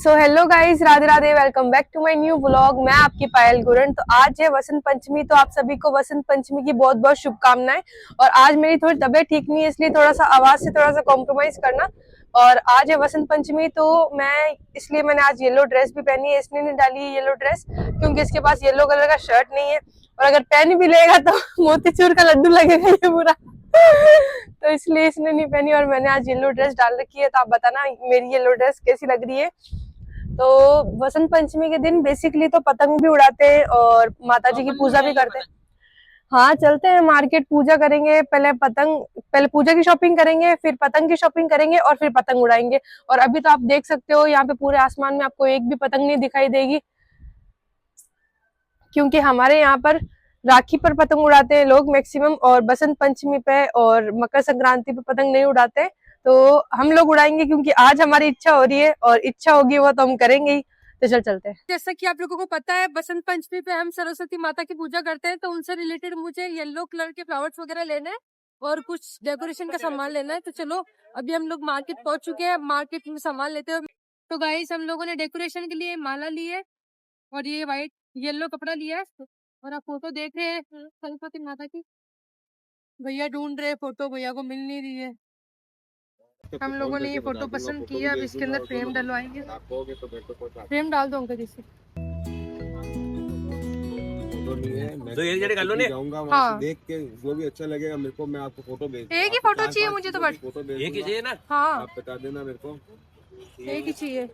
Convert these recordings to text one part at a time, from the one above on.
So hello guys, Radhe Radhe, welcome back to my new vlog. मैं आपकी पायल गुरन। तो आज है वसंत पंचमी, तो आप सभी को वसंत पंचमी की बहुत बहुत शुभकामनाएं। और आज मेरी थोड़ी तबीयत ठीक नहीं है, इसलिए थोड़ा सा आवाज से थोड़ा सा कॉम्प्रोमाइज करना। और आज है वसंत पंचमी, तो मैंने आज येलो ड्रेस भी पहनी है। इसलिए नहीं डाली है येलो ड्रेस क्योंकि इसके पास येलो कलर का शर्ट नहीं है, और अगर पहन भी लेगा तो मोतीचूर का लड्डू लगेगा ये पूरा। तो इसलिए इसने नहीं पहनी, और मैंने आज येलो ड्रेस डाल रखी है। तो आप बताना मेरी येलो ड्रेस कैसी लग रही है। तो वसंत पंचमी के दिन बेसिकली तो पतंग भी उड़ाते हैं और माता जी की पूजा भी करते हैं। हाँ, चलते हैं मार्केट, पूजा करेंगे, पहले पूजा की शॉपिंग करेंगे, फिर पतंग की शॉपिंग करेंगे और फिर पतंग उड़ाएंगे। और अभी तो आप देख सकते हो यहाँ पे पूरे आसमान में आपको एक भी पतंग नहीं दिखाई देगी, क्योंकि हमारे यहाँ पर राखी पर पतंग उड़ाते हैं लोग मैक्सिमम, और बसंत पंचमी पे और मकर संक्रांति पे पतंग नहीं उड़ाते। तो हम लोग उड़ाएंगे क्योंकि आज हमारी इच्छा हो रही है, और इच्छा होगी वो तो हम करेंगे ही। तो चलते हैं। जैसा कि आप लोगों को पता है, बसंत पंचमी पे हम सरस्वती माता की पूजा करते हैं, तो उनसे रिलेटेड मुझे येलो कलर के फ्लावर्स वगैरह लेने हैं और कुछ डेकोरेशन का सामान लेना है। तो चलो, अभी हम लोग मार्केट पहुंच चुके हैं, मार्केट में सामान लेते हैं। तो गाइस, हम लोगों ने डेकोरेशन के लिए माला ली है और ये व्हाइट येलो कपड़ा लिया है। और आप फोटो देख रहे हैं सरस्वती माता की। भैया ढूंढ रहे फोटो, भैया को मिल नहीं रही है। हम लोगों ने ये फोटो पसंद किया, अब इसके अंदर फ्रेम डलवाएंगे। फ्रेम डाल दो अंकल जिससे। तो ये जड़े कर लो ने। हाँ, देख के जो भी अच्छा लगेगा मेरे को, मैं आपको फोटो भेज एक ही फोटो चाहिए मुझे तो, बट फोटो भेज एक ही चाहिए ना। हाँ, आप बता देना मेरे को। एक ही चाहिए।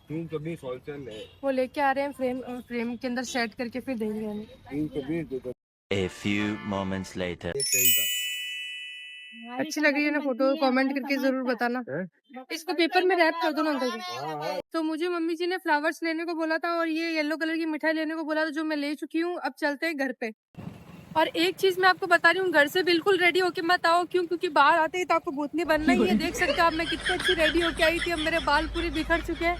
तीन तो 20 होलसेल है। वो लेके आ रहे हैं फ्रेम, फ्रेम के अंदर सेट करके फिर देंगे हमें। 320 दे दो। A few moments later. अच्छी लग रही है ना फोटो? कमेंट करके जरूर बताना। इसको पेपर में रैप कर दो ना अंकल जी। तो मुझे मम्मी जी ने फ्लावर्स लेने को बोला था और ये येलो कलर की मिठाई लेने को बोला था, जो मैं ले चुकी हूँ। अब चलते हैं घर पे। और एक चीज मैं आपको बता रही हूँ, घर से बिल्कुल रेडी होके मत आओ, क्योंकि बाहर आते ही तो आपको भूतनी बनना ही है। देख सकते हो आप, मैं कितनी अच्छी रेडी होके आई थी। अब मेरे बाल पूरे बिखर चुके हैं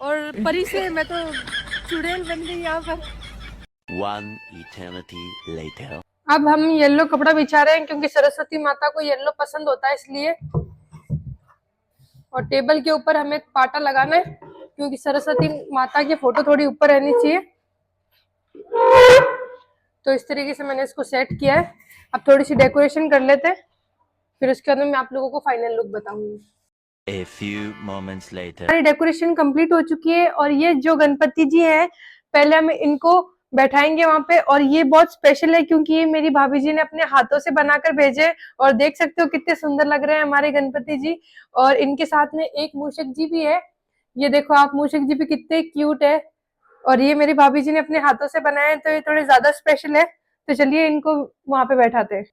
और परी से मैं तो चुड़ैल बन गई यहाँ पर। One eternity later. अब हम येलो कपड़ा बिछा रहे हैं क्योंकि सरस्वती माता को येलो पसंद होता है, इसलिए। और टेबल के ऊपर हमें पाटा लगाना है क्योंकि सरस्वती माता की फोटो थोड़ी ऊपर रहनी चाहिए। तो इस तरीके से मैंने इसको सेट किया है। अब थोड़ी सी डेकोरेशन कर लेते हैं, फिर उसके अंदर मैं आप लोगों को फाइनल लुक बताऊंगी। A few moments later. हमारी डेकोरेशन कंप्लीट हो चुकी है, और ये जो गणपति जी है, पहले हम इनको बैठाएंगे वहां पे। और ये बहुत स्पेशल है क्योंकि ये मेरी भाभी जी ने अपने हाथों से बनाकर भेजे, और देख सकते हो कितने सुंदर लग रहे हैं हमारे गणपति जी। और इनके साथ में एक मूषक जी भी है, ये देखो आप, मूषक जी भी कितने क्यूट है। और ये मेरी भाभी जी ने अपने हाथों से बनाए हैं, तो ये थोड़े ज्यादा स्पेशल है। तो चलिए इनको वहां पे बैठाते हैं।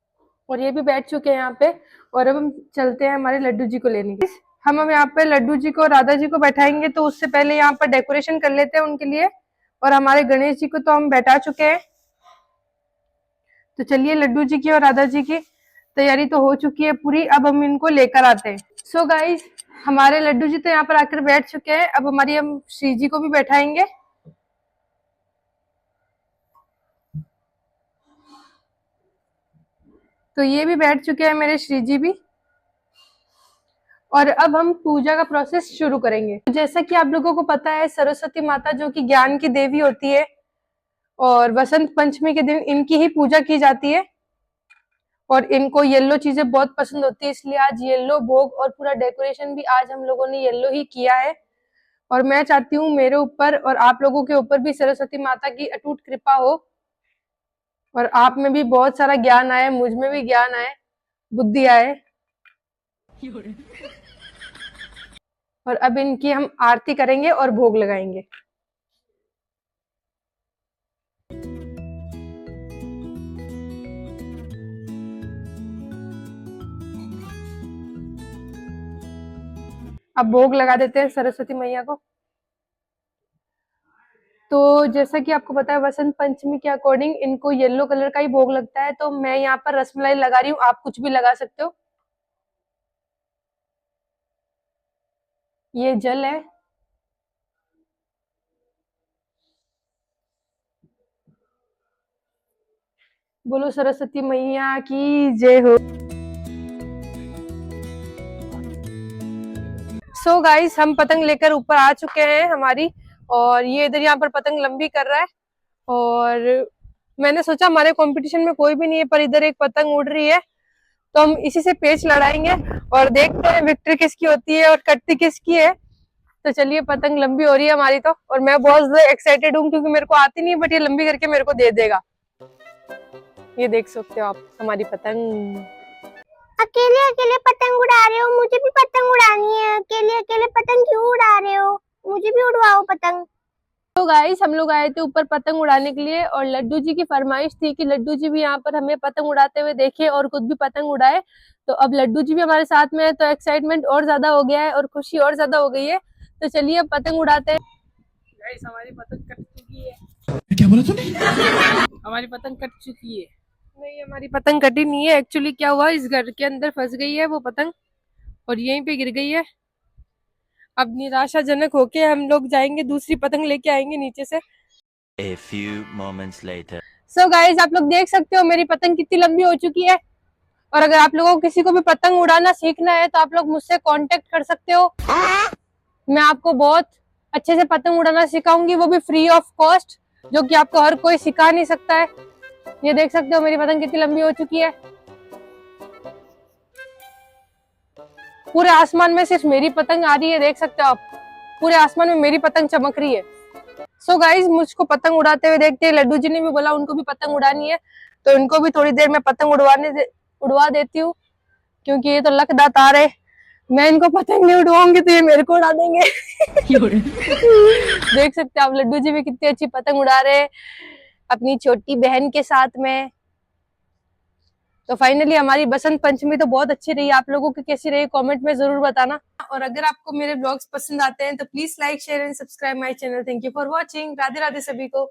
और ये भी बैठ चुके हैं यहाँ पे, और अब हम चलते हैं हमारे लड्डू जी को लेने के। हम यहाँ पे लड्डू जी को, राधा जी को बैठाएंगे, तो उससे पहले यहाँ पर डेकोरेशन कर लेते हैं उनके लिए। और हमारे गणेश जी को तो हम बैठा चुके हैं। तो चलिए, लड्डू जी की और राधा जी की तैयारी तो हो चुकी है पूरी, अब हम इनको लेकर आते हैं। सो गाइस, हमारे लड्डू जी तो यहाँ पर आकर बैठ चुके हैं। अब हम श्री जी को भी बैठाएंगे। तो ये भी बैठ चुके हैं मेरे श्री जी भी। और अब हम पूजा का प्रोसेस शुरू करेंगे। जैसा कि आप लोगों को पता है, सरस्वती माता जो कि ज्ञान की देवी होती है, और वसंत पंचमी के दिन इनकी ही पूजा की जाती है। और इनको येलो चीजें बहुत पसंद होती है, इसलिए आज येलो भोग और पूरा डेकोरेशन भी आज हम लोगों ने येलो ही किया है। और मैं चाहती हूँ मेरे ऊपर और आप लोगों के ऊपर भी सरस्वती माता की अटूट कृपा हो, और आप में भी बहुत सारा ज्ञान आए, मुझ में भी ज्ञान आए, बुद्धि आए। और अब इनकी हम आरती करेंगे और भोग लगाएंगे। अब भोग लगा देते हैं सरस्वती मैया को। तो जैसा कि आपको पता है, वसंत पंचमी के अकॉर्डिंग इनको येलो कलर का ही भोग लगता है। तो मैं यहाँ पर रसमलाई लगा रही हूँ, आप कुछ भी लगा सकते हो। ये जल है। बोलो सरस्वती मैया की जय हो। सो गाइस हम पतंग लेकर ऊपर आ चुके हैं हमारी, और ये इधर यहाँ पर पतंग लंबी कर रहा है। और मैंने सोचा हमारे कंपटीशन में कोई भी नहीं है, पर इधर एक पतंग उड़ रही है, तो हम इसी से पेच लड़ाएंगे और देखते हैं विक्ट्री किसकी होती है और कटती किसकी है। तो चलिए, पतंग लंबी हो रही है हमारी तो, और मैं बहुत एक्साइटेड हूँ क्योंकि मेरे को आती नहीं है, बट ये लंबी करके मेरे को दे देगा। ये देख सकते हो आप हमारी पतंग। अकेले अकेले पतंग उड़ा रहे हो, मुझे भी पतंग उड़ानी है। अकेले अकेले पतंग क्यों उड़ा रहे हो, मुझे भी उड़वाओ पतंग। तो गाइस हम लोग आए थे ऊपर पतंग उड़ाने के लिए, और लड्डू जी की फरमाइश थी कि लड्डू जी भी यहाँ पर हमें पतंग उड़ाते हुए देखे और खुद भी पतंग उड़ाए। तो अब लड्डू जी भी हमारे साथ में है, तो एक्साइटमेंट और ज्यादा हो गया है और खुशी और ज्यादा हो गई है। तो चलिए अब पतंग उड़ाते हैं। गाइस हमारी पतंग कट चुकी है। क्या बोला तूने? हमारी पतंग कट चुकी है। नहीं, हमारी पतंग कटी नहीं है। एक्चुअली क्या हुआ, इस घर के अंदर फंस गई है वो पतंग और यहीं पे गिर गई है। अब निराशाजनक होके हम लोग जाएंगे, दूसरी पतंग लेके आएंगे नीचे से। A few moments later. So guys आप लोग देख सकते हो मेरी पतंग कितनी लंबी हो चुकी है। और अगर आप लोगों को किसी को भी पतंग उड़ाना सीखना है तो आप लोग मुझसे कांटेक्ट कर सकते हो। मैं आपको बहुत अच्छे से पतंग उड़ाना सिखाऊंगी, वो भी फ्री ऑफ कॉस्ट, जो कि आपको हर कोई सिखा नहीं सकता है। ये देख सकते हो मेरी पतंग कितनी लंबी हो चुकी है। पूरे आसमान में सिर्फ मेरी पतंग आ रही है, देख सकते हो आप, पूरे आसमान में मेरी पतंग चमक रही है। सो गाइज मुझको पतंग उड़ाते हुए देखते हैं। लड्डू जी ने भी बोला उनको भी पतंग उड़ानी है, तो इनको भी थोड़ी देर में पतंग उड़वा देती हूँ, क्योंकि ये तो लकदा तार है। मैं इनको पतंग नहीं उड़वाऊंगी तो ये मेरे को उड़ा देंगे। देख सकते हैं आप लड्डू जी भी कितनी अच्छी पतंग उड़ा रहे हैं अपनी छोटी बहन के साथ में। तो फाइनली हमारी बसंत पंचमी तो बहुत अच्छी रही। आप लोगों की कैसी रही कमेंट में जरूर बताना। और अगर आपको मेरे ब्लॉग्स पसंद आते हैं तो please like share and subscribe my channel. Thank you for watching. Radhe Radhe सभी को।